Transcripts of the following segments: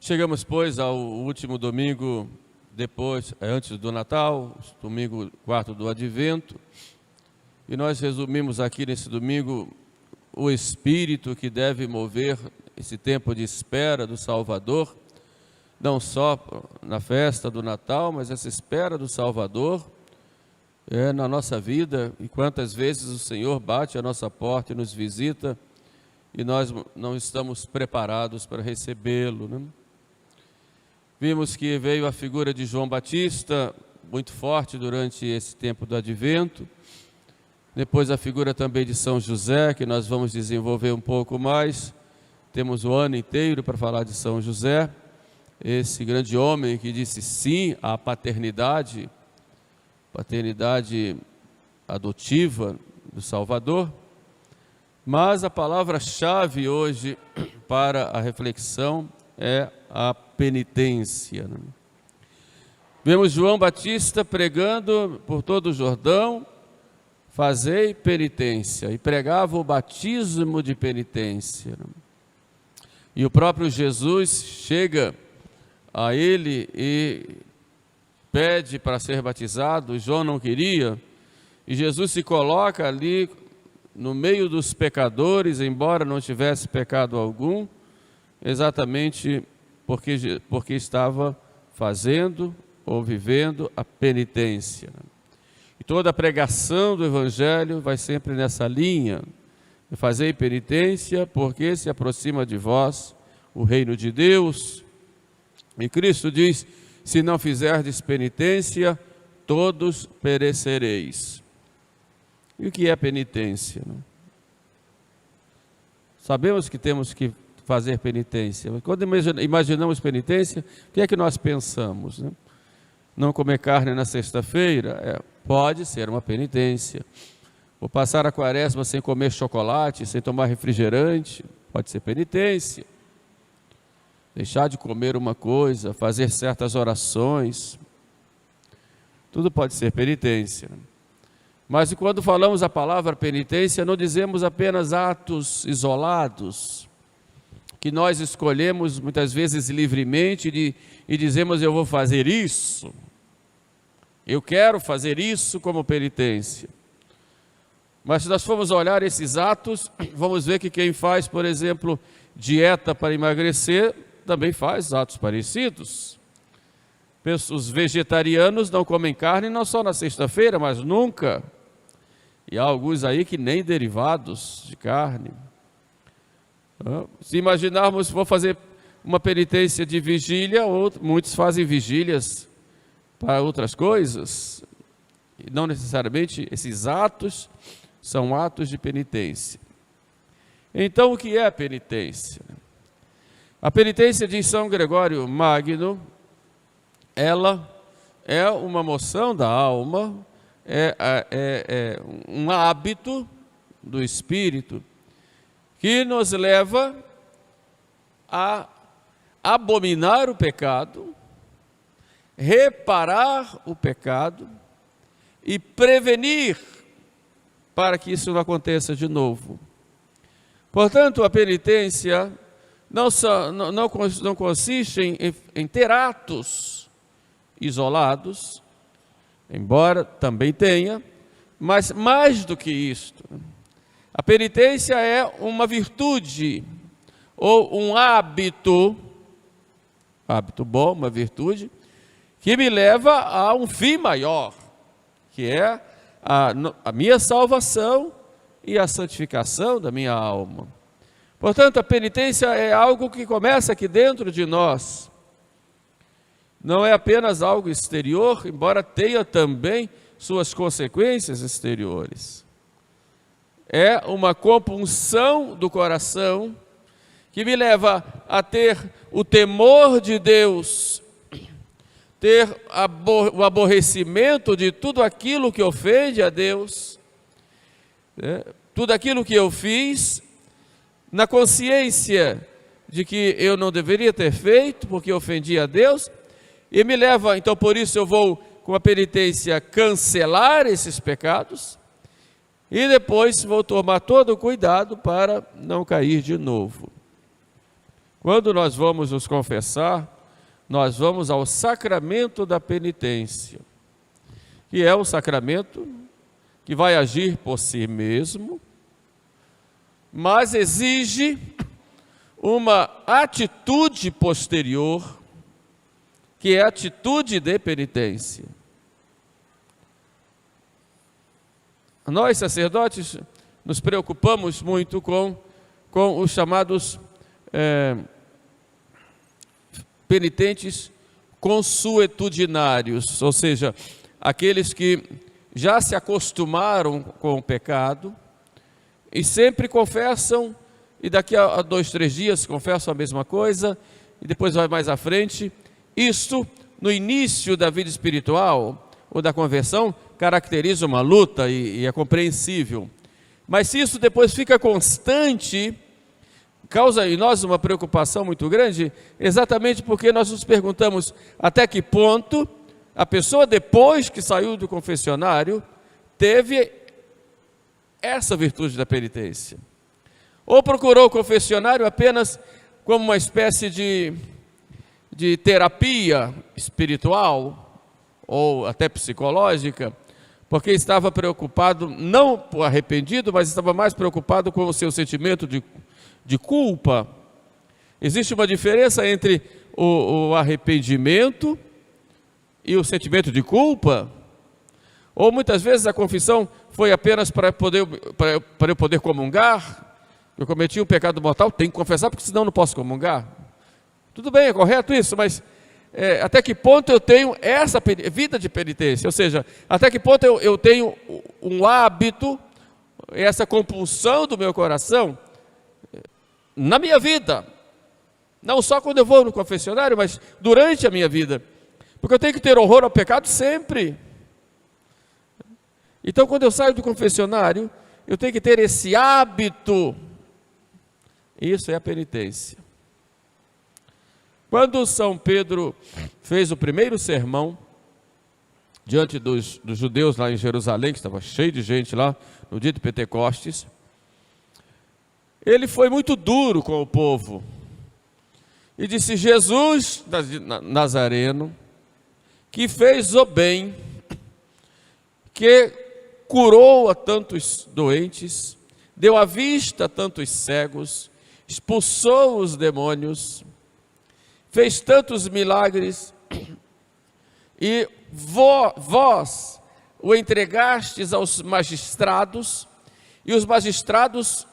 Chegamos, pois, ao último domingo, antes do Natal, domingo 4 do Advento, e nós resumimos aqui nesse domingo o espírito que deve mover esse tempo de espera do Salvador, não só na festa do Natal, mas essa espera do Salvador na nossa vida, e quantas vezes o Senhor bate à nossa porta e nos visita, e nós não estamos preparados para recebê-lo, né? Vimos que veio a figura de João Batista, muito forte durante esse tempo do Advento. Depois a figura também de São José, que nós vamos desenvolver um pouco mais. Temos o ano inteiro para falar de São José, esse grande homem que disse sim à paternidade adotiva do Salvador. Mas a palavra-chave hoje para a reflexão é a penitência, né? Vemos João Batista pregando por todo o Jordão: fazei penitência, e pregava o batismo de penitência, né? E o próprio Jesus chega a ele e pede para ser batizado. João não queria, e Jesus se coloca ali no meio dos pecadores, embora não tivesse pecado algum, exatamente porque estava fazendo ou vivendo a penitência. E toda a pregação do Evangelho vai sempre nessa linha: fazei penitência, porque se aproxima de vós o reino de Deus. E Cristo diz: se não fizerdes penitência, todos perecereis. E o que é penitência, né? Sabemos que temos que fazer penitência, mas quando imaginamos penitência, o que é que nós pensamos, né? Não comer carne na sexta-feira pode ser uma penitência. Ou passar a quaresma sem comer chocolate, sem tomar refrigerante, pode ser penitência. Deixar de comer uma coisa, fazer certas orações, tudo pode ser penitência. Mas quando falamos a palavra penitência, não dizemos apenas atos isolados, que nós escolhemos muitas vezes livremente e dizemos: eu vou fazer isso, eu quero fazer isso como penitência. Mas se nós formos olhar esses atos, vamos ver que quem faz, por exemplo, dieta para emagrecer, também faz atos parecidos. Os vegetarianos não comem carne não só na sexta-feira, mas nunca. E há alguns aí que nem derivados de carne. Se imaginarmos, vou fazer uma penitência de vigília, muitos fazem vigílias para outras coisas, e não necessariamente esses atos são atos de penitência. Então, o que é a penitência? A penitência de São Gregório Magno, ela é uma moção da alma, é um hábito do espírito que nos leva a abominar o pecado, reparar o pecado e prevenir para que isso não aconteça de novo. Portanto, a penitência não consiste em ter atos isolados, embora também tenha, mas mais do que isto. A penitência é uma virtude ou um hábito bom, uma virtude, que me leva a um fim maior, que é a minha salvação e a santificação da minha alma. Portanto, a penitência é algo que começa aqui dentro de nós. Não é apenas algo exterior, embora tenha também suas consequências exteriores. É uma compunção do coração que me leva a ter o temor de Deus, ter o aborrecimento de tudo aquilo que ofende a Deus, tudo aquilo que eu fiz, na consciência de que eu não deveria ter feito, porque ofendi a Deus, e me leva, então por isso eu vou, com a penitência, cancelar esses pecados, e depois vou tomar todo o cuidado para não cair de novo. Quando nós vamos nos confessar, nós vamos ao sacramento da penitência, que é o sacramento que vai agir por si mesmo, mas exige uma atitude posterior, que é a atitude de penitência. Nós, sacerdotes, nos preocupamos muito com os chamados penitentes consuetudinários, ou seja, aqueles que já se acostumaram com o pecado e sempre confessam, e daqui a 2, 3 dias confessam a mesma coisa, e depois vai mais à frente. Isto, no início da vida espiritual ou da conversão, caracteriza uma luta e é compreensível. Mas se isso depois fica constante, causa em nós uma preocupação muito grande, exatamente porque nós nos perguntamos até que ponto a pessoa, depois que saiu do confessionário, teve essa virtude da penitência. Ou procurou o confessionário apenas como uma espécie de terapia espiritual, ou até psicológica, porque estava preocupado, não por arrependido, mas estava mais preocupado com o seu sentimento de culpa. Existe uma diferença entre o arrependimento e o sentimento de culpa? Ou muitas vezes a confissão foi apenas para eu poder comungar? Eu cometi um pecado mortal, tenho que confessar, porque senão não posso comungar. Tudo bem, é correto isso, mas até que ponto eu tenho essa vida de penitência? Ou seja, até que ponto eu tenho um hábito, essa compulsão do meu coração na minha vida, não só quando eu vou no confessionário, mas durante a minha vida, porque eu tenho que ter horror ao pecado sempre. Então, quando eu saio do confessionário, eu tenho que ter esse hábito. Isso é a penitência. Quando São Pedro fez o primeiro sermão diante dos judeus lá em Jerusalém, que estava cheio de gente lá no dia de Pentecostes, ele foi muito duro com o povo e disse: Jesus Nazareno, que fez o bem, que curou a tantos doentes, deu a vista a tantos cegos, expulsou os demônios, fez tantos milagres, e vós o entregastes aos magistrados, e os magistrados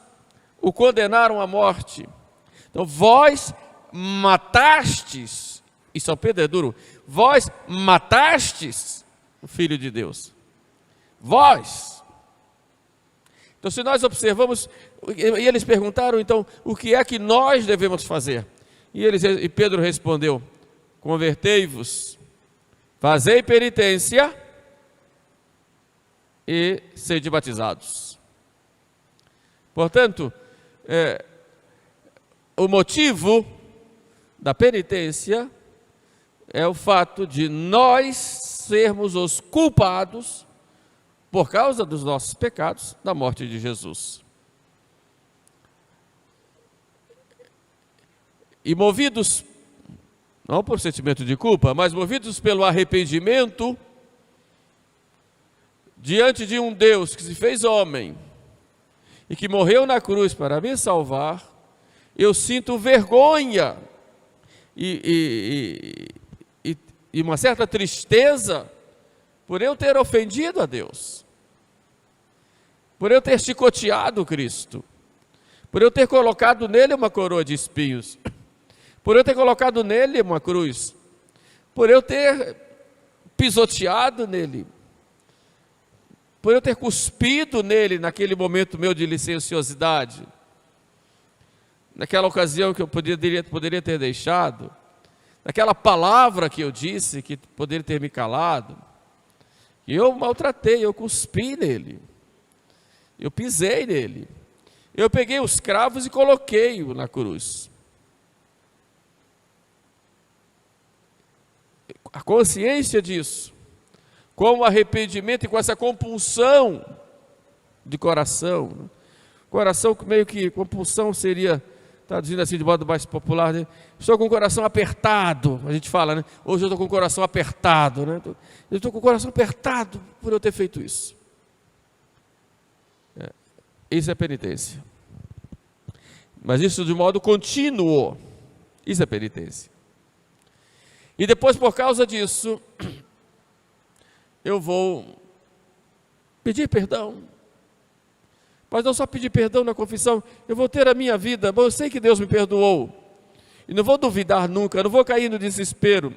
o condenaram à morte. Então vós matastes, e São Pedro é duro, vós matastes o Filho de Deus. Vós. Então, se nós observamos, e eles perguntaram, então, o que é que nós devemos fazer? E Pedro respondeu: convertei-vos, fazei penitência e sede batizados. Portanto, o motivo da penitência é o fato de nós sermos os culpados, por causa dos nossos pecados, da morte de Jesus. E movidos, não por sentimento de culpa, mas movidos pelo arrependimento, diante de um Deus que se fez homem e que morreu na cruz para me salvar, eu sinto vergonha e uma certa tristeza por eu ter ofendido a Deus, por eu ter chicoteado Cristo, por eu ter colocado nele uma coroa de espinhos, por eu ter colocado nele uma cruz, por eu ter pisoteado nele, por eu ter cuspido nele naquele momento meu de licenciosidade, naquela ocasião que eu poderia ter deixado, naquela palavra que eu disse que poderia ter me calado. E eu maltratei, eu cuspi nele, eu pisei nele, eu peguei os cravos e coloquei-o na cruz. A consciência disso, com o arrependimento e com essa compulsão de coração, coração meio que compulsão seria traduzindo assim de modo mais popular, né? Estou com o coração apertado, a gente fala, né? Hoje eu estou com o coração apertado, né? Eu estou com o coração apertado por eu ter feito isso. Isso é penitência. Mas isso de modo contínuo, isso é penitência. E depois, por causa disso, eu vou pedir perdão. Mas não só pedir perdão na confissão, eu vou ter a minha vida, eu sei que Deus me perdoou. E não vou duvidar nunca, não vou cair no desespero.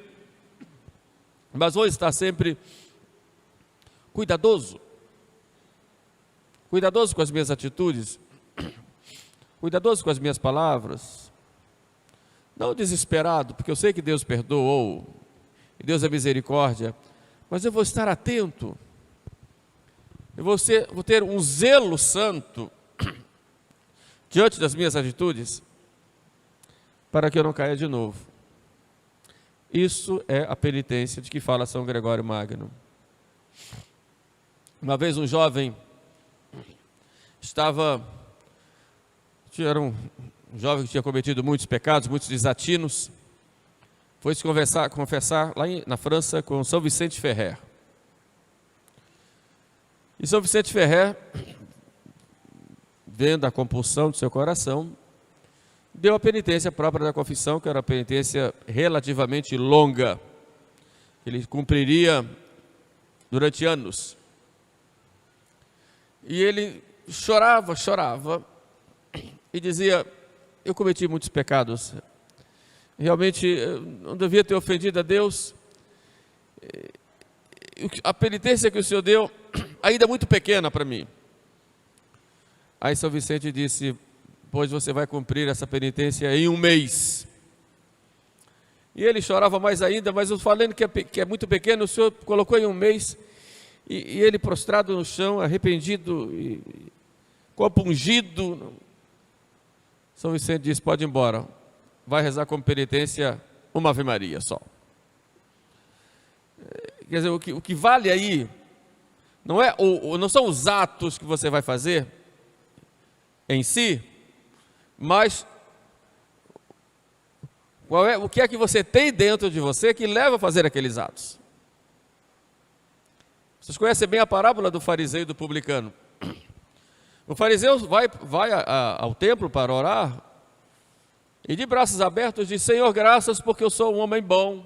Mas vou estar sempre cuidadoso. Cuidadoso com as minhas atitudes. Cuidadoso com as minhas palavras. Não desesperado, porque eu sei que Deus perdoou. E Deus é misericórdia. Mas eu vou estar atento. Eu vou ter um zelo santo diante das minhas atitudes, para que eu não caia de novo. Isso é a penitência de que fala São Gregório Magno. Uma vez um jovem era um jovem que tinha cometido muitos pecados, muitos desatinos, foi se confessar lá na França com São Vicente Ferrer. E São Vicente Ferrer, vendo a compulsão do seu coração, deu a penitência própria da confissão, que era uma penitência relativamente longa, que ele cumpriria durante anos. E ele chorava e dizia: eu cometi muitos pecados, realmente eu não devia ter ofendido a Deus, a penitência que o Senhor deu ainda é muito pequena para mim. Aí São Vicente disse: pois você vai cumprir essa penitência em um mês. E ele chorava mais ainda, mas eu falando que é muito pequeno, o Senhor colocou em um mês. E ele prostrado no chão, arrependido e compungido, São Vicente disse: pode ir embora, vai rezar como penitência uma Ave Maria só. Quer dizer, o que vale aí não são os atos que você vai fazer em si, mas o que é que você tem dentro de você que leva a fazer aqueles atos. Vocês conhecem bem a parábola do fariseu e do publicano. O fariseu vai ao templo para orar e de braços abertos diz: Senhor, graças porque eu sou um homem bom,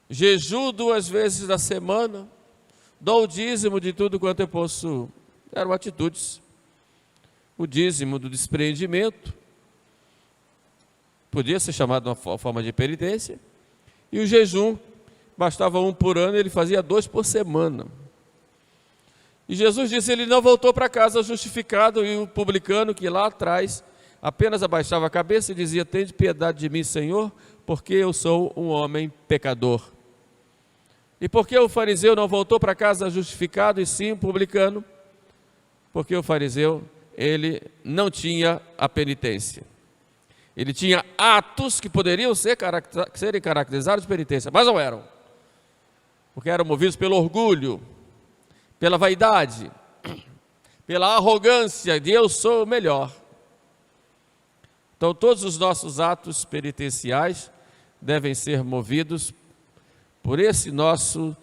jejuo 2 vezes na semana, dou o dízimo de tudo quanto eu possuo. Eram atitudes. O dízimo do despreendimento podia ser chamado de uma forma de penitência, e o jejum bastava 1 por ano, ele fazia 2 por semana. E Jesus disse: ele não voltou para casa justificado, e o publicano que lá atrás apenas abaixava a cabeça e dizia: tende piedade de mim, Senhor, porque eu sou um homem pecador. E por que o fariseu não voltou para casa justificado e sim o publicano? Porque o fariseu, ele não tinha a penitência. Ele tinha atos que poderiam serem caracterizados de penitência, mas não eram. Porque eram movidos pelo orgulho, pela vaidade, pela arrogância de eu sou o melhor. Então todos os nossos atos penitenciais devem ser movidos por esse nosso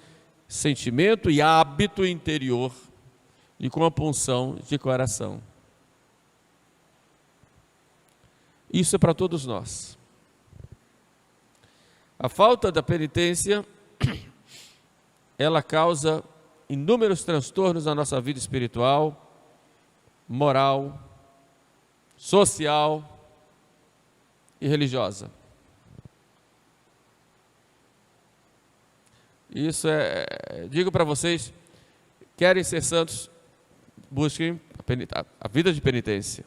sentimento e hábito interior de compunção de coração. Isso é para todos nós. A falta da penitência, ela causa inúmeros transtornos na nossa vida espiritual, moral, social e religiosa. Isso digo para vocês, querem ser santos, busquem a vida de penitência.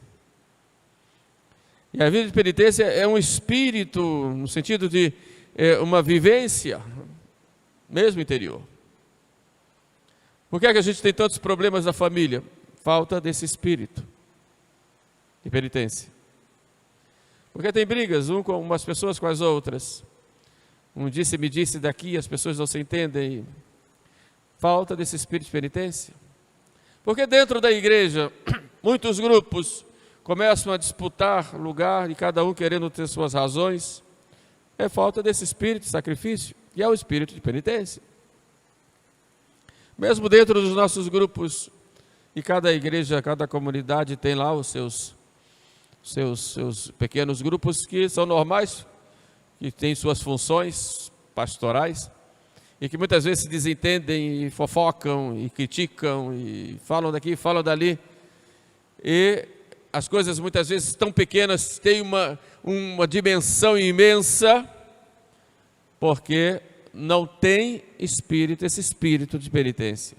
E a vida de penitência é um espírito, no sentido de uma vivência, mesmo interior. Por que é que a gente tem tantos problemas na família? Falta desse espírito de penitência. Porque tem brigas, com umas pessoas com as outras. Um me disse daqui, as pessoas não se entendem. Falta desse espírito de penitência. Porque dentro da igreja, muitos grupos, começam a disputar lugar e cada um querendo ter suas razões, é falta desse espírito de sacrifício, que é o espírito de penitência. Mesmo dentro dos nossos grupos, e cada igreja, cada comunidade tem lá os seus pequenos grupos que são normais, que têm suas funções pastorais, e que muitas vezes se desentendem e fofocam e criticam e falam daqui, falam dali, e as coisas muitas vezes tão pequenas têm uma dimensão imensa, porque não tem espírito, esse espírito de penitência.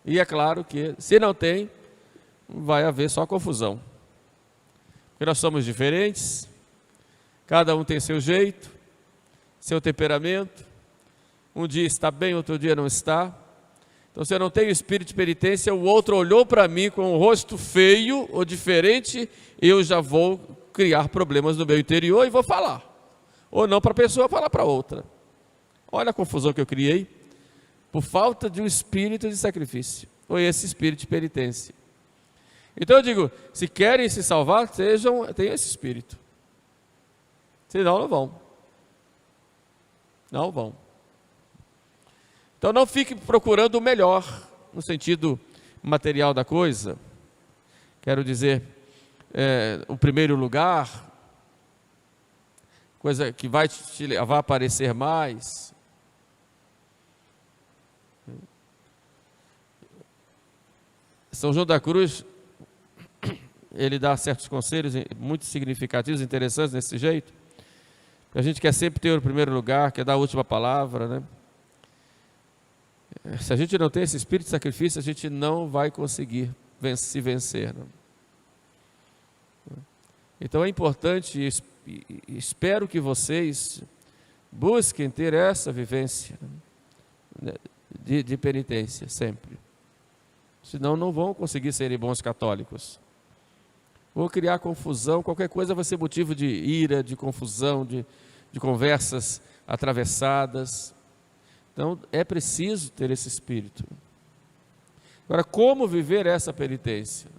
E é claro que, se não tem, vai haver só confusão. Porque nós somos diferentes, cada um tem seu jeito, seu temperamento, um dia está bem, outro dia não está. Então, se eu não tenho espírito de penitência, o outro olhou para mim com um rosto feio ou diferente, eu já vou criar problemas no meu interior e vou falar. Ou não para a pessoa, falar para outra. Olha a confusão que eu criei, por falta de um espírito de sacrifício, ou esse espírito de penitência. Então eu digo, se querem se salvar, tenham esse espírito. Senão não vão. Não vão. Então não fique procurando o melhor, no sentido material da coisa. Quero dizer, o primeiro lugar, coisa que vai te levar a aparecer mais. São João da Cruz, ele dá certos conselhos muito significativos, interessantes desse jeito. A gente quer sempre ter o primeiro lugar, quer dar a última palavra, né? Se a gente não tem esse espírito de sacrifício, a gente não vai conseguir se vencer. Não? Então é importante, espero que vocês busquem ter essa vivência, né, de penitência sempre. Senão não vão conseguir serem bons católicos. Vão criar confusão, qualquer coisa vai ser motivo de ira, de confusão, de conversas atravessadas. Então é preciso ter esse espírito. Agora, como viver essa penitência?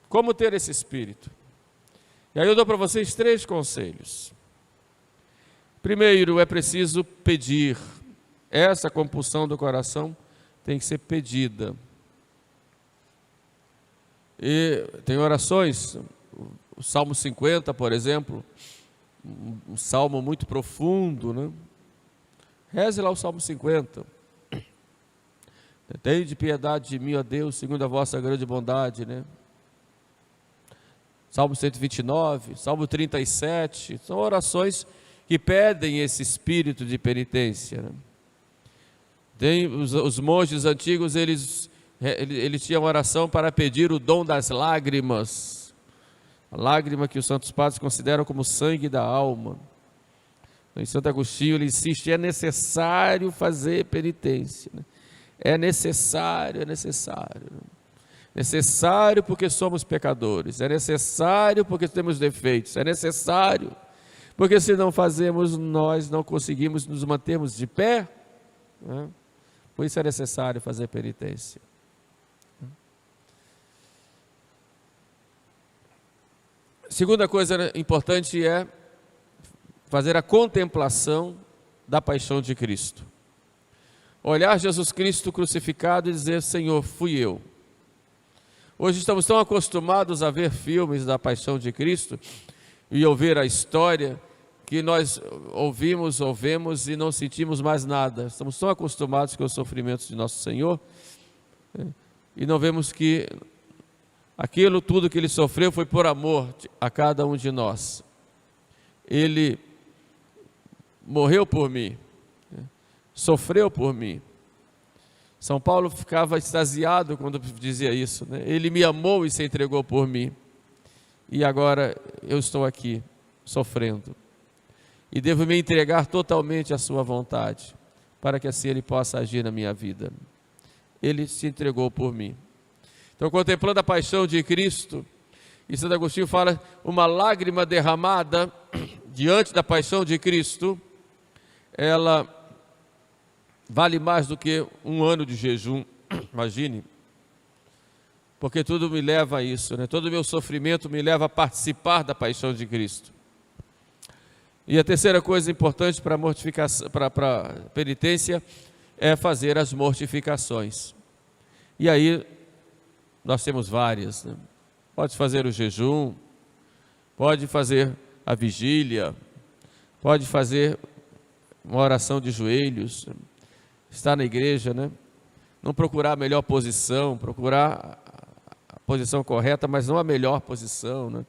Como ter esse espírito? E aí eu dou para vocês 3 conselhos. Primeiro, é preciso pedir. Essa compulsão do coração tem que ser pedida. E tem orações, o Salmo 50, por exemplo, um salmo muito profundo, né? Reze lá o Salmo 50. Tende piedade de mim, ó Deus, segundo a vossa grande bondade, né? Salmo 129, Salmo 37, são orações que pedem esse espírito de penitência, né? Tem os monges antigos, eles tinham oração para pedir o dom das lágrimas, a lágrima que os santos padres consideram como sangue da alma. Em Santo Agostinho ele insiste, é necessário fazer penitência, né? É necessário, necessário porque somos pecadores, é necessário porque temos defeitos, é necessário porque se não fazemos, nós não conseguimos nos mantermos de pé, né? Por isso é necessário fazer penitência. Segunda coisa importante é fazer a contemplação da paixão de Cristo. Olhar Jesus Cristo crucificado e dizer, Senhor, fui eu. Hoje estamos tão acostumados a ver filmes da paixão de Cristo e ouvir a história, que nós ouvimos e não sentimos mais nada. Estamos tão acostumados com os sofrimentos de nosso Senhor, e não vemos que aquilo tudo que Ele sofreu foi por amor a cada um de nós. Ele morreu por mim, sofreu por mim. São Paulo ficava extasiado quando dizia isso, né? Ele me amou e se entregou por mim, e agora eu estou aqui sofrendo, e devo me entregar totalmente à sua vontade, para que assim Ele possa agir na minha vida. Ele se entregou por mim. Então, contemplando a paixão de Cristo, e Santo Agostinho fala, uma lágrima derramada diante da paixão de Cristo, ela vale mais do que um ano de jejum. Imagine, porque tudo me leva a isso, né? Todo o meu sofrimento me leva a participar da paixão de Cristo. E a terceira coisa importante para a penitência é fazer as mortificações. E aí nós temos várias, né? Pode fazer o jejum, pode fazer a vigília, pode fazer uma oração de joelhos, estar na igreja, né? Não procurar a melhor posição, procurar a posição correta, mas não a melhor posição, né?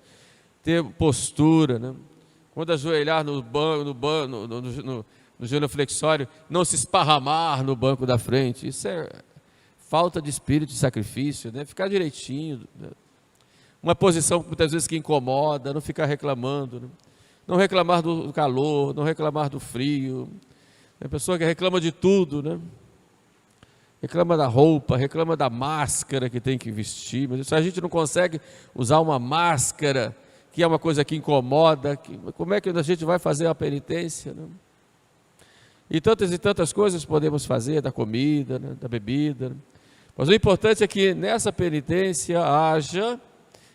Ter postura, né? Quando ajoelhar no genuflexório, não se esparramar no banco da frente. Isso é falta de espírito de sacrifício, né? Ficar direitinho, né? Uma posição muitas vezes que incomoda, não ficar reclamando, né? Não reclamar do calor, não reclamar do frio. É a pessoa que reclama de tudo, né? Reclama da roupa, reclama da máscara que tem que vestir, mas se a gente não consegue usar uma máscara, que é uma coisa que incomoda, como é que a gente vai fazer a penitência, né? E tantas coisas podemos fazer, da comida, né? Da bebida, né? Mas o importante é que nessa penitência haja,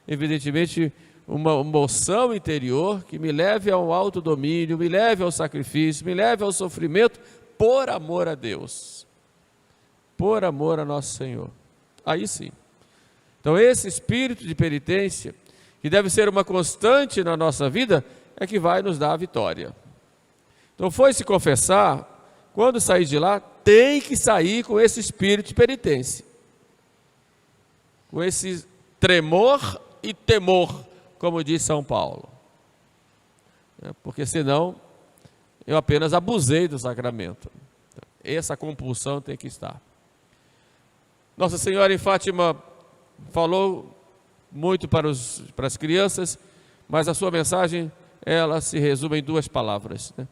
evidentemente, uma moção interior que me leve ao autodomínio, me leve ao sacrifício, me leve ao sofrimento, por amor a Deus, por amor a nosso Senhor. Aí sim. Então esse espírito de penitência, que deve ser uma constante na nossa vida, é que vai nos dar a vitória. Então foi se confessar, quando sair de lá, tem que sair com esse espírito de penitência, com esse tremor e temor, como diz São Paulo, porque senão eu apenas abusei do sacramento. Essa compulsão tem que estar. Nossa Senhora em Fátima falou muito para as crianças, mas a sua mensagem, ela se resume em duas palavras, né?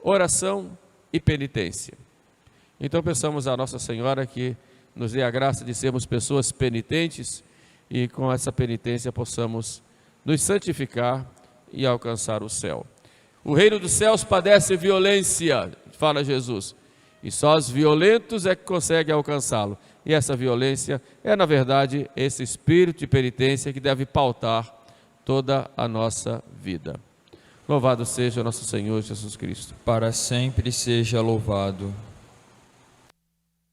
Oração e penitência. Então peçamos a Nossa Senhora que nos dê a graça de sermos pessoas penitentes e com essa penitência possamos nos santificar e alcançar o céu. O reino dos céus padece violência, fala Jesus, e só os violentos é que conseguem alcançá-lo. E essa violência é, na verdade, esse espírito de penitência que deve pautar toda a nossa vida. Louvado seja nosso Senhor Jesus Cristo. Para sempre seja louvado.